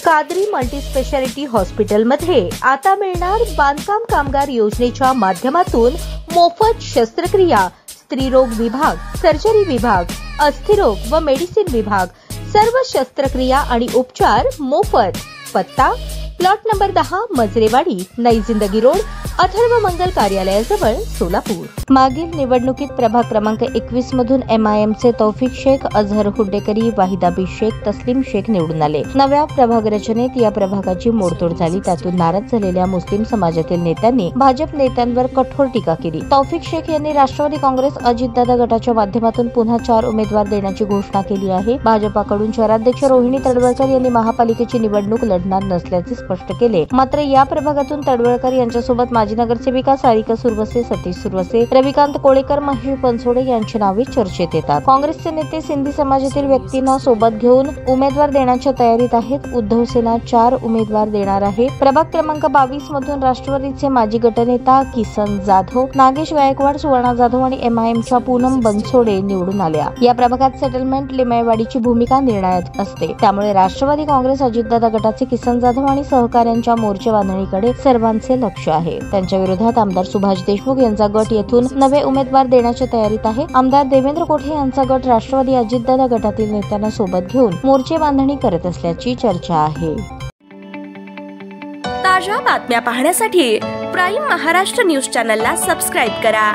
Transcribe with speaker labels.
Speaker 1: Qadri multi speciality हॉस्पिटलमध्ये आता मिळणार बांधकाम कामगार योजनेच्या माध्यमातून मोफत शस्त्रक्रिया, स्त्रीरोग विभाग, सर्जरी विभाग, अस्थिरोग व मेडिसिन विभाग, सर्व शस्त्रक्रिया आणि उपचार मोफत। पत्ता प्लॉट नंबर 10, मजरेवाडी, नई जिंदगी रोड, अथर्व मंगल कार्यालयाजवळ, सोलापूर। मागील निवडणुकीत प्रभाग क्रमांक 21 मधून MIMचे तौफिक शेख, अझहर हुड्डेकरी, वाहिदा बी शेख, तस्लीम शेख निवडून आले। नव्या प्रभाग रचनेत या प्रभागाची मोडतोड झाली। त्यातून नाराज झालेल्या मुस्लिम समाजातील नेत्यांनी भाजप नेत्यांवर कठोर टीका केली। तौफिक शेख यांनी राष्ट्रवादी काँग्रेस अजितदादा गटाच्या माध्यमातून पुन्हा 4 उमेदवार देण्याची घोषणा केली आहे। भाजपाकडून शहराध्यक्ष रोहिणी तडवळकर यांनी महापालिकेची निवडणूक लढणार नसल्याचे स्पष्ट केले। मात्र या प्रभागातून तडवळकर यांच्यासोबत माजी नगरसेविका सारिका सुरवसे, सतीश सुरवसे, रविकांत कोळेकर, महेश बनसोडे यांची नावे चर्चेत येतात। काँग्रेसचे नेते सिंधी समाजातील व्यक्तींना सोबत घेऊन उमेदवार देण्याच्या तयारीत आहेत। उद्धव सेना 4 उमेदवार देणार आहे। प्रभाग क्रमांक 22 मधून राष्ट्रवादीचे माजी गटनेता किसन जाधव, नागेश गायकवाड, सुवर्णा जाधव आणि MIMच्या पूनम बनसोडे निवडून आल्या। या प्रभागात सेटलमेंट लिमयवाडीची भूमिका निर्णायक असते। त्यामुळे राष्ट्रवादी काँग्रेस अजितदादा गटाचे किसन जाधव आणि सहकाऱ्यांच्या मोर्चे बांधणीकडे सर्वांचे लक्ष आहे। त्यांच्या विरोधात आमदार सुभाष देशमुख यांचा गट येथून नवे उमेदवार देण्याच्या तयारीत आहे। आमदार देवेंद्र कोठे यांचा गट राष्ट्रवादी अजितदादा गटातील नेत्यांना सोबत घेऊन मोर्चे बांधणी करत असल्याची चर्चा आहे।
Speaker 2: ताज्या बातम्या पाहण्यासाठी प्राईम महाराष्ट्र न्यूज चॅनलला सबस्क्राईब करा।